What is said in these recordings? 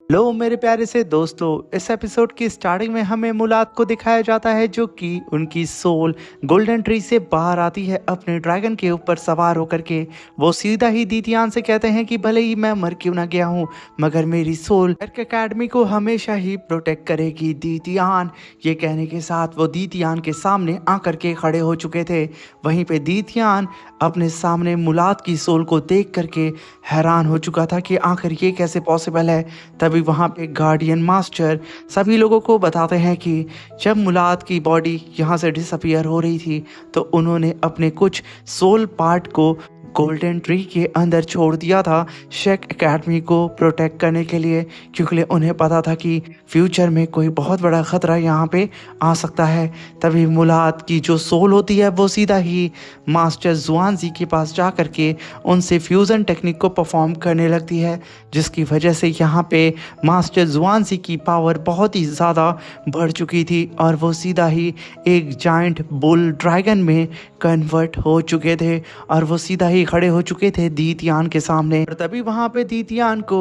लो मेरे प्यारे से दोस्तों, इस एपिसोड की स्टार्टिंग में हमें मुलाद को दिखाया जाता है जो कि उनकी सोल गोल्डन ट्री से बाहर आती है अपने ड्रैगन के ऊपर सवार होकर के। वो सीधा ही दीतियान से कहते हैं कि भले ही मैं मर क्यों ना गया हूँ मगर मेरी सोल एर्क एकेडमी को हमेशा ही प्रोटेक्ट करेगी दीतियान। ये कहने के साथ वो दीतियान के सामने आकर के खड़े हो चुके थे। वहीं पे दीतियान अपने सामने मुलाद की सोल को देख करके हैरान हो चुका था कि आखिर ये कैसे पॉसिबल है। तभी वहाँ पे गार्डियन मास्टर सभी लोगों को बताते हैं कि जब मुलाद की बॉडी यहाँ से डिसअपियर हो रही थी तो उन्होंने अपने कुछ सोल पार्ट को गोल्डन ट्री के अंदर छोड़ दिया था शेक एकेडमी को प्रोटेक्ट करने के लिए, क्योंकि उन्हें पता था कि फ्यूचर में कोई बहुत बड़ा ख़तरा यहाँ पे आ सकता है। तभी मुलाद की जो सोल होती है वो सीधा ही मास्टर जुआनजी के पास जा कर के उनसे फ्यूज़न टेक्निक को परफॉर्म करने लगती है, जिसकी वजह से यहाँ पे मास्टर जुआनजी की पावर बहुत ही ज़्यादा बढ़ चुकी थी और वो सीधा ही एक जाइंट बुल ड्रैगन में कन्वर्ट हो चुके थे और वो सीधा ही खड़े हो चुके थे दीतियान के सामने। और तभी वहाँ पे दीतियान को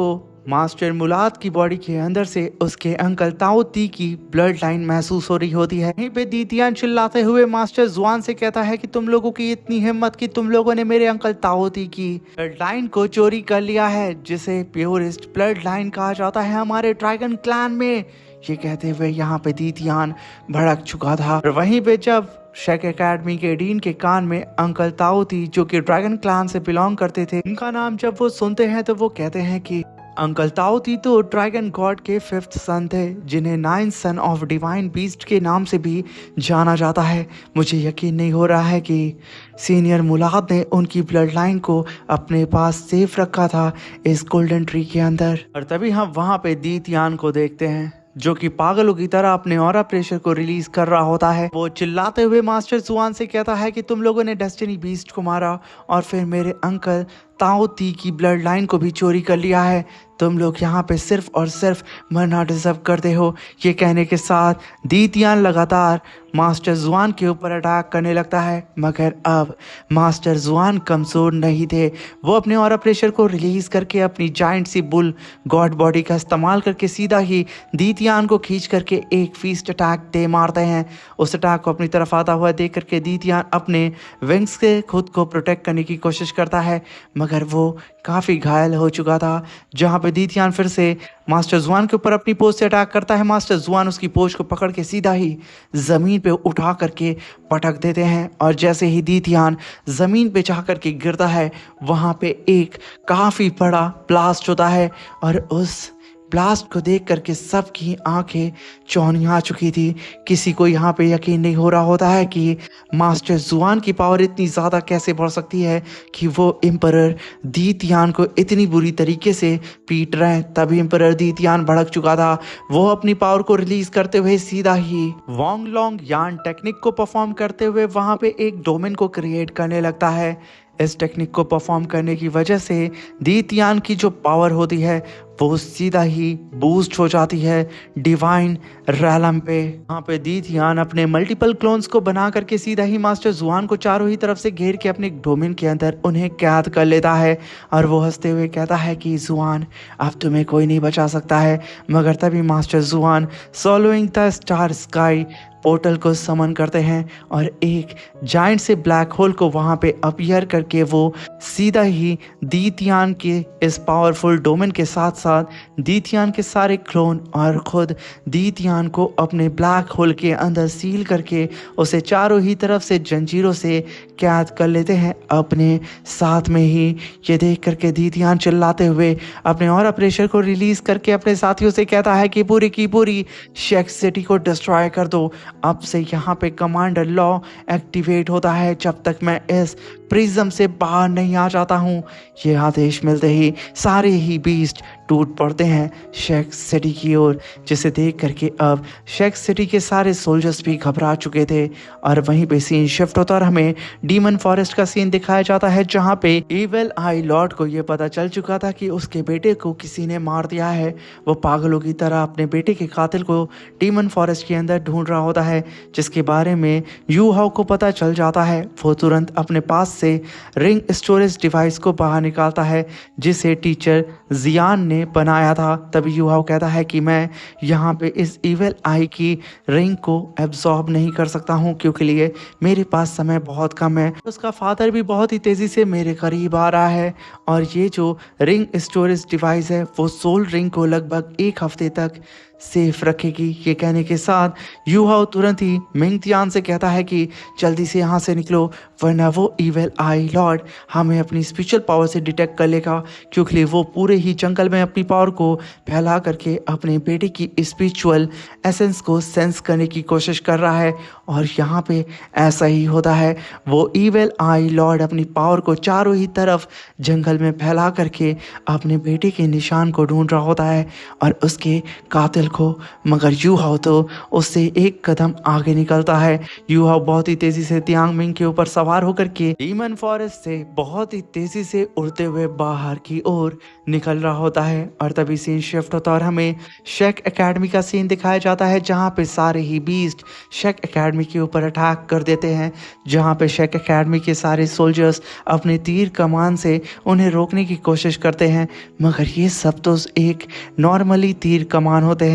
मास्टर मुलाद की बॉडी के अंदर से उसके अंकल ताओती की ब्लड लाइन महसूस हो रही होती है। यहीं पे दीतियान चिल्लाते हुए मास्टर जुआन से कहता है कि तुम लोगों की इतनी हिम्मत कि तुम लोगों ने मेरे अंकल ताओती की ब्लड लाइन को चोरी कर लिया है, जिसे प्योरेस्ट ब्लड लाइन कहा जाता है हमारे ड्रैगन क्लैन में। ये कहते हुए यहाँ पे दीतियान भड़क चुका था। और वहीं पे जब शेक एकेडमी के डीन के कान में अंकल ताओती जो कि ड्रैगन क्लैन से बिलोंग करते थे, इनका नाम जब वो सुनते हैं तो वो कहते हैं कि अंकल ताओती तो ड्रैगन गॉड के 5th सन थे, जिन्हें 9th son of divine beast के नाम से भी जाना जाता है। मुझे यकीन नहीं हो रहा है कि सीनियर मुलाद ने उनकी ब्लड लाइन को अपने पास सेफ रखा था इस गोल्डन ट्री के अंदर। और तभी हम वहाँ पे दीतियान को देखते हैं जो कि पागलों की तरह अपने ऑरा प्रेशर को रिलीज कर रहा होता है। वो चिल्लाते हुए मास्टर जुआन से कहता है कि तुम लोगों ने डेस्टिनी बीस्ट को मारा और फिर मेरे अंकल ताओती की ब्लड लाइन को भी चोरी कर लिया है। तुम लोग यहाँ पे सिर्फ और सिर्फ मरना डिजर्व करते हो। ये कहने के साथ दीतियान लगातार मास्टर जुआन के ऊपर अटैक करने लगता है, मगर अब मास्टर जुआन कमज़ोर नहीं थे। वो अपने ऑरा प्रेशर को रिलीज करके अपनी जाइंट सी बुल गॉड बॉडी का इस्तेमाल करके सीधा ही दीतियान को खींच करके एक फीस्ट अटैक दे मारते हैं। उस अटैक को अपनी तरफ आता हुआ देख करके दीतियान अपने विंग्स से खुद को प्रोटेक्ट करने की कोशिश करता है, मगर वो काफ़ी घायल हो चुका था। जहाँ पे दीतियान फिर से मास्टर जुआन के ऊपर अपनी पोज से अटैक करता है। मास्टर जुआन उसकी पोज को पकड़ के सीधा ही ज़मीन पे उठा करके पटक देते हैं और जैसे ही दीतियान ज़मीन पे जा करके गिरता है वहाँ पे एक काफ़ी बड़ा ब्लास्ट होता है और उस ब्लास्ट को देख करके सबकी आंखें चौंधिया चुकी थी। किसी को यहाँ पे यकीन नहीं हो रहा होता है कि मास्टर जुआन की पावर इतनी ज़्यादा कैसे बढ़ सकती है कि वो एम्परर दीतियान को इतनी बुरी तरीके से पीट रहे हैं। तभी एम्परर दीतियान भड़क चुका था। वो अपनी पावर को रिलीज करते हुए सीधा ही वोंग लोंग यान टेक्निक को परफॉर्म करते हुए वहाँ पे एक डोमेन को क्रिएट करने लगता है। इस टेक्निक को परफॉर्म करने की वजह से दीतियान की जो पावर होती है वो सीधा ही बूस्ट हो जाती है डिवाइन रैलम पे। वहाँ पे दीतियान अपने मल्टीपल क्लोन्स को बना करके सीधा ही मास्टर जुआन को चारों ही तरफ से घेर के अपने डोमेन के अंदर उन्हें कैद कर लेता है और वो हंसते हुए कहता है कि जुआन अब तुम्हें कोई नहीं बचा सकता है। मगर तभी मास्टर जुआन सॉलोइंग द स्टार स्काई पोर्टल को समन करते हैं और एक जाइंट से ब्लैक होल को वहाँ पे अपीयर करके वो सीधा ही दीतियान के इस पावरफुल डोमेन के साथ साथ दीतियान के सारे क्लोन और खुद दीतियान को अपने ब्लैक होल के अंदर सील करके उसे चारों ही तरफ से जंजीरों से कैद कर लेते हैं अपने साथ में ही। ये देख करके दीतियान चिल्लाते हुए अपने ऑरा प्रेशर को रिलीज करके अपने साथियों से कहता है कि पूरी की पूरी शेक सिटी को डिस्ट्रॉय कर दो। अब से यहाँ पे कमांडर लॉ एक्टिवेट होता है जब तक मैं इस प्रिज्म से बाहर नहीं आ जाता हूँ। ये आदेश मिलते ही सारे ही बीस्ट टूट पड़ते हैं शेक सिटी की ओर, जिसे देख करके अब शेक सिटी के सारे सोल्जर्स भी घबरा चुके थे। और वहीं पे सीन शिफ्ट होता और हमें डीमन फॉरेस्ट का सीन दिखाया जाता है, जहाँ पे इविल आई लॉर्ड को ये पता चल चुका था कि उसके बेटे को किसी ने मार दिया है। वो पागलों की तरह अपने बेटे के कातिल को डीमन फॉरेस्ट के अंदर ढूंढ रहा होता है, जिसके बारे में यू हाउ को पता चल जाता है। वो तुरंत अपने पास से रिंग स्टोरेज डिवाइस को बाहर निकालता है जिसे टीचर जियान ने बनाया था। तभी युहाओ कहता है कि मैं यहाँ पे इस इविल आई की रिंग को एब्जॉर्ब नहीं कर सकता हूँ क्योंकि लिए मेरे पास समय बहुत कम है। उसका फादर भी बहुत ही तेज़ी से मेरे करीब आ रहा है और ये जो रिंग स्टोरेज डिवाइस है वो सोल रिंग को लगभग 1 हफ्ते तक सेफ रखेगी। ये कहने के साथ युहाओ तुरंत ही मिंगतियान से कहता है कि जल्दी से यहाँ से निकलो वरना वो इविल आई लॉर्ड हमें अपनी स्पिरिचुअल पावर से डिटेक्ट कर लेगा क्योंकि वो पूरे ही जंगल में अपनी पावर को फैला करके अपने बेटे की स्पिरिचुअल एसेंस को सेंस करने की कोशिश कर रहा है। और यहाँ पे ऐसा ही होता है, वो इविल आई लॉर्ड अपनी पावर को चारों ही तरफ जंगल में फैला करके अपने बेटे के निशान को ढूंढ रहा होता है और उसके कातिल को। मगर युहाओ तो उससे 1 कदम आगे निकलता है। युहाओ बहुत ही तेजी से तियांग मिंग के ऊपर सवार होकर के डीमन फॉरेस्ट से बहुत ही तेजी से उड़ते हुए बाहर की ओर निकल रहा होता है। और तभी सीन शिफ्ट होता है और हमें शेक एकेडमी का सीन दिखाया जाता है जहाँ पे सारे ही बीस्ट शेक एकेडमी के ऊपर अटैक कर देते हैं, जहाँ पे शेक एकेडमी के सारे सोल्जर्स अपने तीर कमान से उन्हें रोकने की कोशिश करते हैं। मगर ये सब तो एक नॉर्मली तीर कमान होते हैं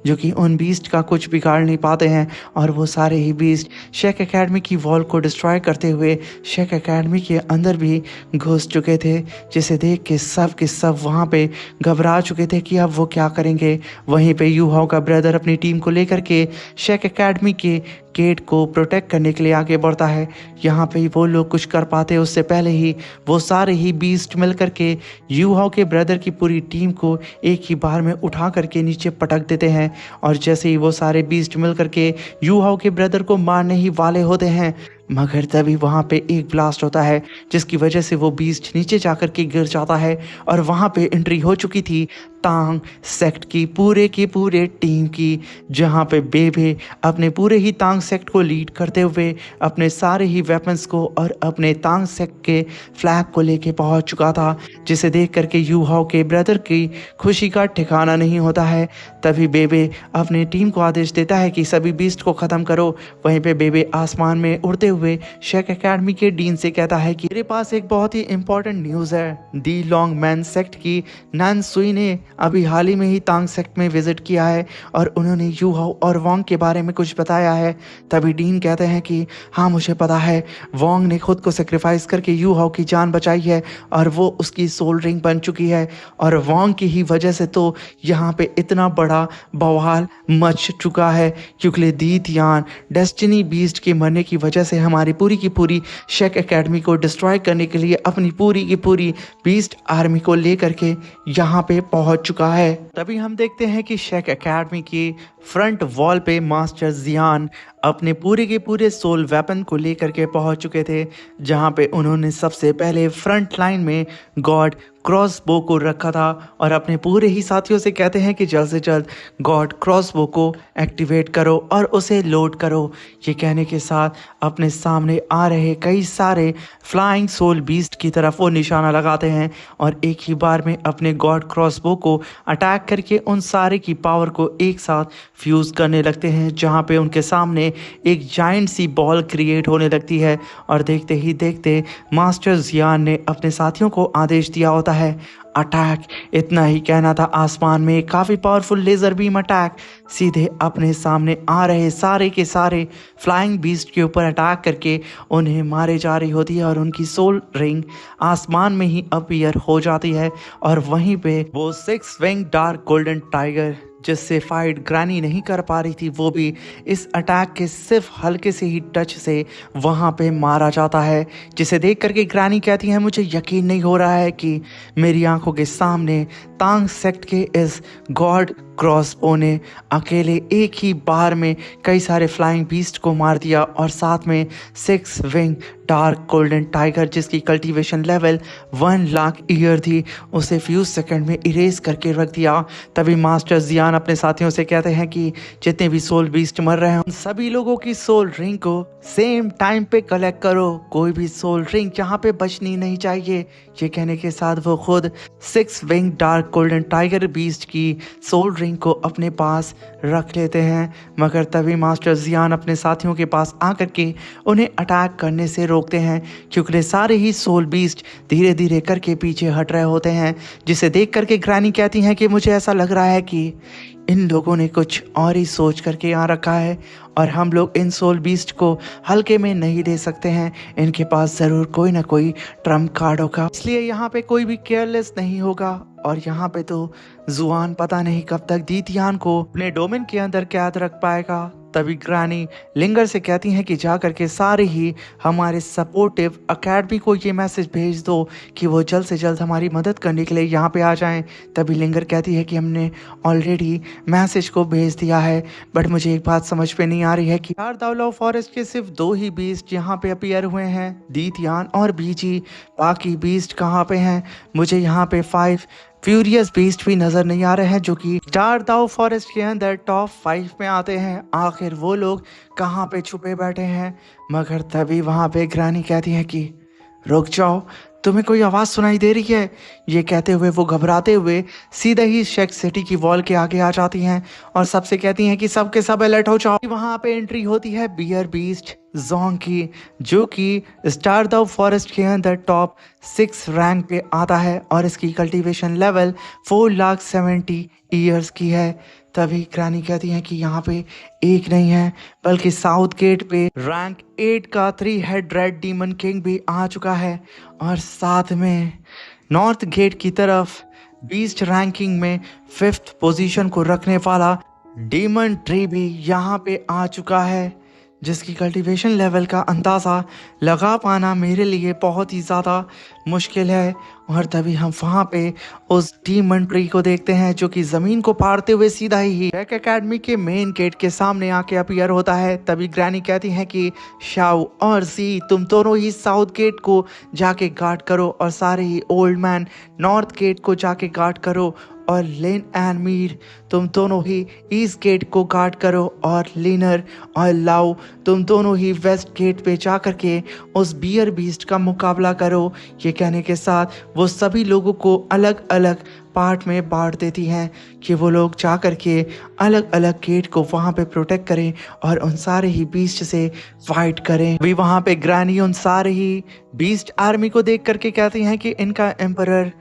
जो कि उन बीस्ट का कुछ बिगाड़ नहीं पाते हैं। और वो सारे ही बीस्ट शेक एकेडमी की वॉल को डिस्ट्रॉय करते हुए शेक एकेडमी के अंदर भी घुस चुके थे, जिसे देख के सब वहाँ पे घबरा चुके थे कि अब वो क्या करेंगे। वहीं पे युहाओ का ब्रदर अपनी टीम को लेकर के शेक एकेडमी के गेट को प्रोटेक्ट करने के लिए आगे बढ़ता है। यहाँ पे वो लोग कुछ कर पाते उससे पहले ही वो सारे ही बीस्ट मिल करके युहाओ के ब्रदर की पूरी टीम को एक ही बार में उठा करके नीचे पटक देते हैं। और जैसे ही वो सारे बीस्ट मिल करके युहाओ के ब्रदर को मारने ही वाले होते हैं, मगर तभी वहाँ पे एक ब्लास्ट होता है जिसकी वजह से वो बीस्ट नीचे जाकर के गिर जाता है। और वहाँ पे एंट्री हो चुकी थी तांग सेक्ट की पूरे टीम की, जहाँ पे बेबे अपने पूरे ही तांग सेक्ट को लीड करते हुए अपने सारे ही वेपन्स को और अपने तांग सेक्ट के फ्लैग को लेके पहुँच चुका था, जिसे देख करके युहाओ के ब्रदर की खुशी का ठिकाना नहीं होता है। तभी बेबे अपने टीम को आदेश देता है कि सभी बीस्ट को ख़त्म करो। वहीं पे बेबे आसमान में उड़ते हुए शेक एकेडमी के डीन से कहता है कि मेरे पास एक बहुत ही इंपॉर्टेंट न्यूज़ है। दी लॉन्ग मैन सेक्ट की नैन सुई ने अभी हाल ही में ही तांग सेक्ट में विजिट किया है और उन्होंने युहाओ और वोंग के बारे में कुछ बताया है। तभी डीन कहते हैं कि हाँ मुझे पता है, वोंग ने खुद को सेक्रीफाइस करके युहाओ की जान बचाई है और वो उसकी सोल रिंग बन चुकी है। और वोंग की ही वजह से तो यहाँ पे इतना बड़ा बवाल मच चुका है क्योंकि दी तियान डेस्टिनी बीस्ट के मरने की वजह से हमारी पूरी की पूरी शेक एकेडमी को डिस्ट्रॉय करने के लिए अपनी पूरी की पूरी बीस्ट आर्मी को लेकर के यहाँ पे पहुंच चुका है। तभी हम देखते हैं कि शेक एकेडमी की फ्रंट वॉल पे मास्टर जियान अपने पूरे के पूरे सोल वेपन को लेकर के पहुंच चुके थे, जहां पे उन्होंने सबसे पहले फ्रंट लाइन में गॉड क्रॉसबो को रखा था और अपने पूरे ही साथियों से कहते हैं कि जल्द से जल्द गॉड क्रॉसबो को एक्टिवेट करो और उसे लोड करो। ये कहने के साथ अपने सामने आ रहे कई सारे फ्लाइंग सोल बीस्ट की तरफ वो निशाना लगाते हैं और एक ही बार में अपने गॉड क्रॉसबो को अटैक करके उन सारे की पावर को एक साथ फ्यूज़ करने लगते हैं, जहाँ पे उनके सामने एक जाइंट सी बॉल क्रिएट होने लगती है। और देखते ही देखते मास्टर जियान ने अपने साथियों को आदेश दिया होता है अटैक। इतना ही कहना था, आसमान में काफ़ी पावरफुल लेज़र बीम अटैक सीधे अपने सामने आ रहे सारे के सारे फ्लाइंग बीस्ट के ऊपर अटैक करके उन्हें मारे जा रही होती है और उनकी सोल रिंग आसमान में ही अपीयर हो जाती है। और वहीं पे वो 6 विंग डार्क गोल्डन टाइगर जिससे फाइट ग्रैनी नहीं कर पा रही थी, वो भी इस अटैक के सिर्फ हल्के से ही टच से वहाँ पे मारा जाता है, जिसे देख करके ग्रैनी कहती है मुझे यकीन नहीं हो रहा है कि मेरी आंखों के सामने तांग सेक्ट के इस गॉड क्रॉसबो ने अकेले एक ही बार में कई सारे फ्लाइंग बीस्ट को मार दिया और साथ में 6 विंग डार्क गोल्डन टाइगर जिसकी कल्टीवेशन लेवल 1 लाख ईयर थी, उसे फ्यूज सेकंड में इरेज करके रख दिया। तभी मास्टर जियान अपने साथियों से कहते हैं कि जितने भी सोल बीस्ट मर रहे हैं उन सभी लोगों की सोल रिंग को सेम टाइम पे कलेक्ट करो, कोई भी सोल रिंग जहाँ पे बचनी नहीं चाहिए। ये कहने के साथ वो खुद 6 wing dark golden tiger beast की सोल ड्रिंक को अपने पास रख लेते हैं, मगर तभी मास्टर जियान अपने साथियों के पास आकर के उन्हें अटैक करने से रोकते हैं, क्योंकि सारे ही सोल बीस्ट धीरे धीरे करके पीछे हट रहे होते हैं। जिसे देख करके ग्रैनी कहती हैं कि मुझे ऐसा लग रहा है कि इन लोगों ने कुछ और ही सोच करके यहाँ रखा है और हम लोग इन सोल बीस्ट को हल्के में नहीं ले सकते हैं। इनके पास ज़रूर कोई ना कोई ट्रम्प कार्ड होगा, इसलिए यहाँ पे कोई भी केयरलेस नहीं होगा। और यहाँ पे तो जुआन पता नहीं कब तक दीतियान को अपने डोमेन के अंदर कैद रख पाएगा। तभी ग्रैनी लिंगर से कहती हैं कि जा करके सारे ही हमारे सपोर्टिव अकेडमी को ये मैसेज भेज दो कि वो जल्द से जल्द हमारी मदद करने के लिए यहाँ पे आ जाएं। तभी लिंगर कहती है कि हमने ऑलरेडी मैसेज को भेज दिया है, बट मुझे एक बात समझ पे नहीं आ रही है कि यार दावलाव फॉरेस्ट के सिर्फ 2 ही बीस्ट यहाँ पे अपीयर हुए हैं, दीतियान और बीजी। बाकी बीस्ट कहाँ पे हैं? मुझे यहाँ पे 5 फ्यूरियस बीस्ट भी नजर नहीं आ रहे हैं जो कि स्टारडाउ फॉरेस्ट के अंदर टॉप 5 में आते हैं। आखिर वो लोग कहाँ पे छुपे बैठे हैं? मगर तभी वहां पे ग्रैनी कहती है कि रुक जाओ, तुम्हें कोई आवाज़ सुनाई दे रही है? ये कहते हुए वो घबराते हुए सीधे ही शेक सिटी की वॉल के आगे आ जाती हैं और सबसे कहती हैं कि सब के सब अलर्ट हो जाओ। वहां पे एंट्री होती है बियर बीस्ट जोंग की, जो कि स्टारडाउ फॉरेस्ट के अंदर टॉप 6 रैंक पे आता है और इसकी कल्टीवेशन लेवल 4,70,000 ईयर्स की है। तभी ग्रैनी कहती हैं कि यहाँ पे एक नहीं है बल्कि साउथ गेट पे रैंक 8 का 3 हेड रेड डीमन किंग भी आ चुका है और साथ में नॉर्थ गेट की तरफ बीस्ट रैंकिंग में 5th पोजीशन को रखने वाला डीमन ट्री भी यहाँ पे आ चुका है, जिसकी कल्टीवेशन लेवल का अंदाज़ा लगा पाना मेरे लिए बहुत ही ज़्यादा मुश्किल है। और तभी हम वहाँ पे उस डीमन ट्री को देखते हैं जो कि ज़मीन को फाड़ते हुए सीधा ही शेक एकेडमी के मेन गेट के सामने आके अपीयर होता है। तभी ग्रैनी कहती है कि शाओ और जी, तुम दोनों ही साउथ गेट को जाके गार्ड करो और सारे ही ओल्ड मैन नॉर्थ गेट को जाके गार्ड करो और लेन एंड मीर तुम दोनों ही ईस्ट गेट को गार्ड करो और लिनर और लाओ तुम दोनों ही वेस्ट गेट पे जा कर के उस बियर बीस्ट का मुकाबला करो। ये कहने के साथ वो सभी लोगों को अलग अलग पार्ट में बांट देती हैं कि वो लोग जा कर के अलग अलग गेट को वहाँ पे प्रोटेक्ट करें और उन सारे ही बीस्ट से फाइट करें। भी वहाँ पे ग्रैनी उन सारे ही बीस्ट आर्मी को देख करके कहती हैं कि इनका एम्परर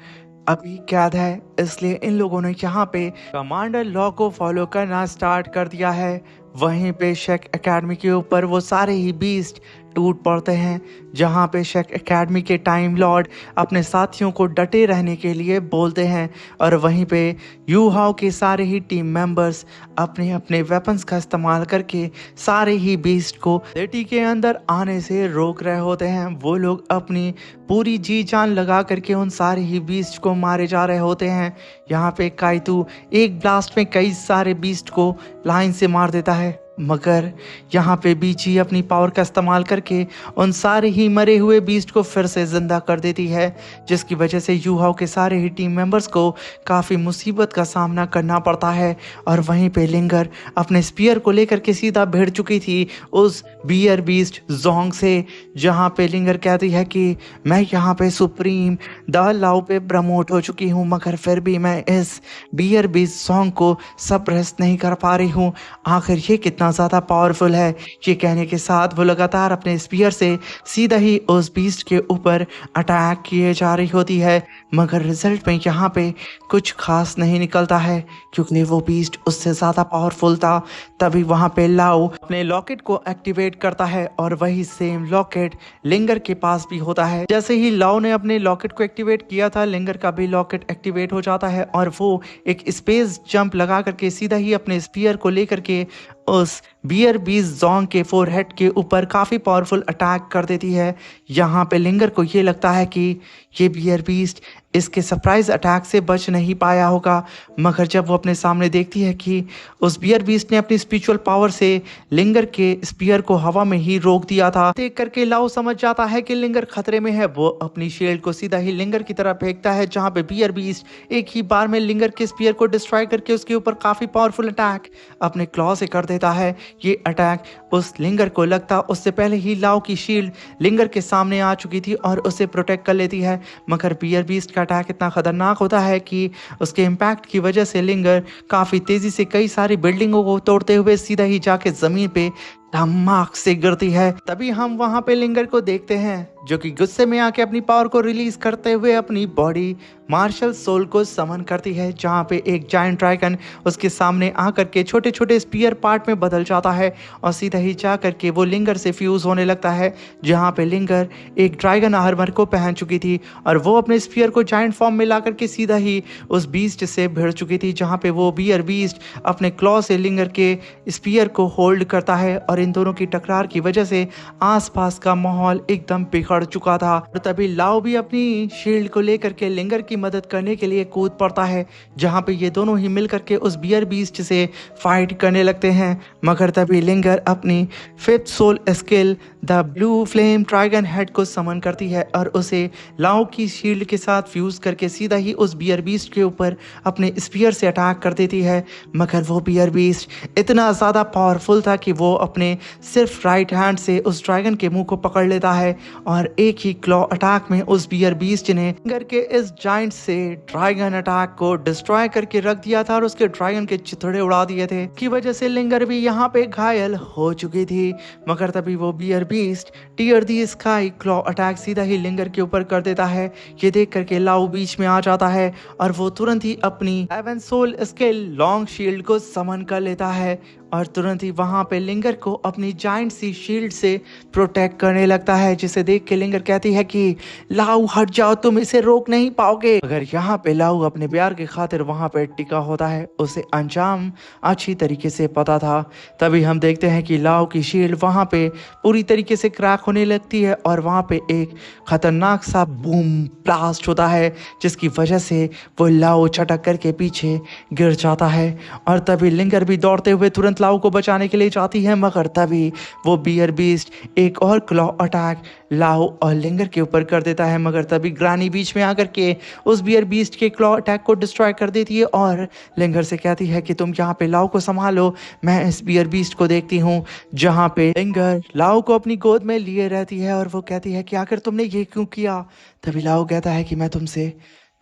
अभी कैद है, इसलिए इन लोगों ने यहाँ पे कमांडर लॉ को फॉलो करना स्टार्ट कर दिया है। वहीं पे शेक एकेडमी के ऊपर वो सारे ही बीस्ट टूट पड़ते हैं, जहाँ पे शेक एकेडमी के टाइम लॉर्ड अपने साथियों को डटे रहने के लिए बोलते हैं और वहीं पे यू हाउ के सारे ही टीम मेंबर्स अपने अपने वेपन्स का इस्तेमाल करके सारे ही बीस्ट को सिटी के अंदर आने से रोक रहे होते हैं। वो लोग अपनी पूरी जी जान लगा करके उन सारे ही बीस्ट को मारे जा रहे होते हैं। यहाँ पे काइतू एक ब्लास्ट में कई सारे बीस्ट को लाइन से मार देता है, मगर यहाँ पे बीची अपनी पावर का इस्तेमाल करके उन सारे ही मरे हुए बीस्ट को फिर से जिंदा कर देती है, जिसकी वजह से यूहाओ के सारे ही टीम मेंबर्स को काफ़ी मुसीबत का सामना करना पड़ता है। और वहीं पे लिंगर अपने स्पीयर को लेकर के सीधा भिड़ चुकी थी उस बियर बीस्ट जोंग से, जहाँ पे लिंगर कहती है कि मैं यहाँ पे सुप्रीम द लाओ पे प्रमोट हो चुकी हूँ, मगर फिर भी मैं इस बियर बीस्ट जोंग को सप्रेस नहीं कर पा रही हूँ। आखिर ये कितना ज़्यादा पावरफुल है। ये कहने के साथ वो लगातार अपने स्पीयर से सीधा ही उस बीस्ट के ऊपर अटैक किए जा रही होती है, मगर रिजल्ट में यहाँ पे कुछ खास नहीं निकलता है क्योंकि वो बीस्ट उससे ज़्यादा पावरफुल था। तभी वहाँ पे लाओ अपने लॉकेट को एक्टिवेट करता है और वही सेम लॉकेट लिंगर के पास भी होता है। जैसे ही लाओ ने अपने लॉकेट को एक्टिवेट किया था, लिंगर का भी लॉकेट एक्टिवेट हो जाता है और वो एक स्पेस जंप लगा करके सीधा ही अपने स्पीयर को लेकर के उस बियर बीस्ट जोंग के फोरहेड के ऊपर काफ़ी पावरफुल अटैक कर देती है। यहाँ पे लिंगर को ये लगता है कि ये बियर बीस्ट इसके सरप्राइज अटैक से बच नहीं पाया होगा, मगर जब वो अपने सामने देखती है कि उस बियर बीस्ट ने अपनी स्पिरिचुअल पावर से लिंगर के स्पीयर को हवा में ही रोक दिया था, देख करके लाओ समझ जाता है कि लिंगर खतरे में है। वो अपनी शील्ड को सीधा ही लिंगर की तरफ फेंकता है, जहाँ पे बियर बीस्ट एक ही बार में लिंगर के स्पीयर को डिस्ट्रॉय करके उसके ऊपर काफ़ी पावरफुल अटैक अपने क्लॉ से कर देता है। ये अटैक उस लिंगर को लगता उससे पहले ही लाओ की शील्ड लिंगर के सामने आ चुकी थी और उसे प्रोटेक्ट कर लेती है, मगर बियर बीस्ट का अटैक इतना खतरनाक होता है कि उसके इम्पैक्ट की वजह से लिंगर काफ़ी तेज़ी से कई सारी बिल्डिंगों को तोड़ते हुए सीधा ही जाके ज़मीन पे धमाक से गिरती है। तभी हम वहां पे लिंगर को देखते हैं जो कि गुस्से में आके अपनी पावर को रिलीज करते हुए अपनी बॉडी मार्शल सोल को समन करती है, जहां पे एक जायंट ड्रैगन उसके सामने आकर के छोटे छोटे स्पीयर पार्ट में बदल जाता है और सीधा ही जा करके वो लिंगर से फ्यूज होने लगता है, जहां पे लिंगर एक ड्रैगन आर्मर को पहन चुकी थी और वो अपने स्पीयर को जायंट फॉर्म में ला करके सीधा ही उस बीस्ट से भिड़ चुकी थी, जहां पे वो बियर बीस्ट अपने क्लॉ से लिंगर के स्पीयर को होल्ड करता है और इन दोनों की टकरार की वजह से आसपास का माहौल एकदम बिगड़ चुका था। और तभी लाओ भी अपनी शील्ड को लेकर के लिंगर की मदद करने के लिए कूद पड़ता है, जहां पे ये दोनों ही मिलकर के उस बियर बीस्ट से फाइट करने लगते हैं। मगर तभी लिंगर अपनी fifth soul skill the blue flame dragon head को समन करती है और उसे लाओ की शील्ड के साथ फ्यूज करके सीधा ही उस बियर बीस्ट के ऊपर अपने स्पीयर से अटैक कर देती है। मगर वो बियर बीस्ट इतना ज़्यादा पावरफुल था कि वो अपने सिर्फ राइट हैंड से उस ड्रैगन के मुंह को पकड़ लेता है और एक ही क्लॉ अटैक में उस बियर बीस्ट ने लिंगर के इस जायंट से ड्रैगन अटैक को डिस्ट्रॉय करके रख दिया था और उसके ड्रैगन के चिथड़े उड़ा दिए थे, की वजह से लिंगर भी यहाँ पे घायल हो चुकी थी। मगर तभी वो बियर बीस्ट टीयर दी स्काई क्लॉ अटैक सीधा ही लिंगर के ऊपर कर देता है। ये देख करके लाओ बीच में आ जाता है और वो तुरंत ही अपनी 7 सोल स्किल लॉन्ग शील्ड को समन कर लेता है और तुरंत ही वहां पे लिंगर को अपनी जायंट सी शील्ड से प्रोटेक्ट करने लगता है, जिसे देख के लिंगर कहती है कि लाऊ हट जाओ, तुम इसे रोक नहीं पाओगे। अगर यहाँ पे लाऊ अपने प्यार की खातिर वहां पे टिका होता है, उसे अंजाम अच्छी तरीके से पता था। तभी हम देखते हैं कि लाऊ की शील्ड वहां पे पूरी तरीके से क्रैक होने लगती है और वहां पे एक खतरनाक सा बूम ब्लास्ट होता है, जिसकी वजह से वो लाऊ छटक करके पीछे गिर जाता है। और तभी लिंगर भी दौड़ते हुए तुरंत लाऊ को बचाने के लिए जाती है, मगर तभी वो बियर बीस्ट एक और क्लॉ अटैक लाऊ और लिंगर के ऊपर कर देता है। मगर तभी ग्रानी बीच में आकर के उस बियर बीस्ट के क्लॉ अटैक को डिस्ट्रॉय कर देती है और लिंगर से कहती है कि तुम यहाँ पे लाऊ को संभालो, मैं इस बियर बीस्ट को देखती हूँ। जहाँ पे लिंगर लाऊ को अपनी गोद में लिए रहती है और वो कहती है कि आखिर तुमने ये क्यों किया। तभी लाऊ कहता है कि मैं तुमसे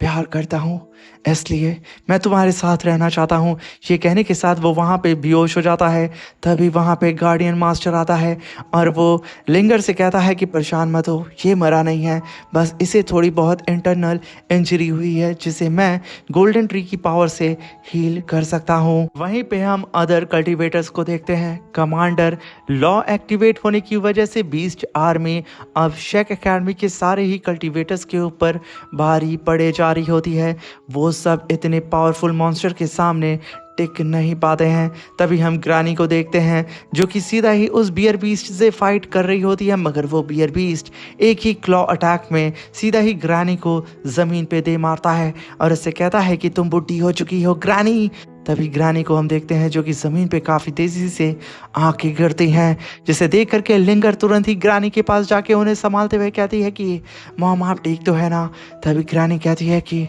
प्यार करता हूँ, इसलिए मैं तुम्हारे साथ रहना चाहता हूँ। ये कहने के साथ वो वहाँ पे बेहोश हो जाता है। तभी वहाँ पे गार्डियन मास्टर आता है और वो लिंगर से कहता है कि परेशान मत हो, ये मरा नहीं है, बस इसे थोड़ी बहुत इंटरनल इंजरी हुई है जिसे मैं गोल्डन ट्री की पावर से हील कर सकता हूँ। वहीं पे हम अदर कल्टिवेटर्स को देखते हैं। कमांडर लॉ एक्टिवेट होने की वजह से बीस्ट आर्मी अब शेक एकेडमी के सारे ही कल्टिवेटर्स के ऊपर भारी पड़े जा रही होती है। वो सब इतने पावरफुल मॉन्स्टर के सामने टिक नहीं पाते हैं। तभी हम ग्रानी को देखते हैं जो कि सीधा ही उस बियर बीस्ट से फाइट कर रही होती है, मगर वो बियर बीस्ट एक ही क्लॉ अटैक में सीधा ही ग्रानी को जमीन पे दे मारता है और उससे कहता है कि तुम बुढ़ी हो चुकी हो ग्रानी। तभी ग्रानी को हम देखते हैं जो कि जमीन पे काफी तेजी से आंखें गिरती हैं, जिसे देख करके लिंगर तुरंत ही ग्रानी के पास जाके उन्हें संभालते हुए कहती है कि मॉम आप ठीक तो है ना। तभी ग्रानी कहती है कि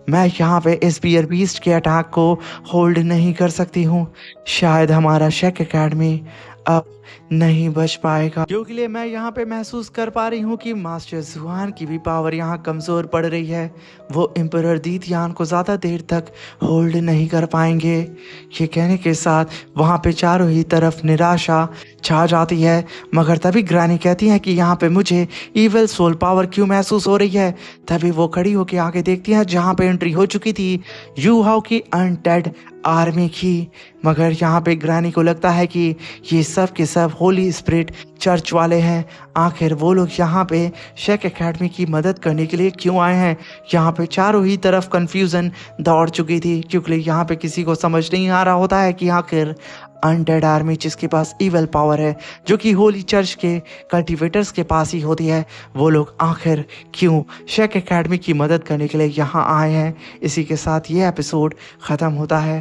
मैं यहाँ पे इस बियर बीस्ट के अटैक को होल्ड नहीं कर सकती हूँ, शायद हमारा शेक एकेडमी अब नहीं बच पाएगा, क्योंकि मैं यहाँ पे महसूस कर पा रही हूँ कि मास्टर जुआन की भी पावर यहाँ कमज़ोर पड़ रही है। वो एम्परर दीतियान को ज़्यादा देर तक होल्ड नहीं कर पाएंगे। ये कहने के साथ वहाँ पे चारों ही तरफ निराशा छा जाती है। मगर तभी ग्रानी कहती है कि यहाँ पे मुझे इविल सोल पावर क्यों महसूस हो रही है। तभी वो खड़ी होकर आगे देखती है जहाँ पे एंट्री हो चुकी थी यू हाउ की अनडेड आर्मी की। मगर यहाँ पे ग्रानी को लगता है कि ये सब के सब होली स्पिरिट चर्च वाले हैं। आखिर वो लोग यहाँ पे शेक एकेडमी की मदद करने के लिए क्यों आए हैं। यहाँ पे चारों ही तरफ कंफ्यूजन दौड़ चुकी थी, क्योंकि यहाँ पे किसी को समझ नहीं आ रहा होता है कि आखिर अनडेड आर्मी जिसके पास इवल पावर है, जो कि होली चर्च के कल्टिवेटर्स के पास ही होती है, वो लोग आखिर क्यों शेक एकेडमी की मदद करने के लिए यहाँ आए हैं। इसी के साथ ये एपिसोड ख़त्म होता है।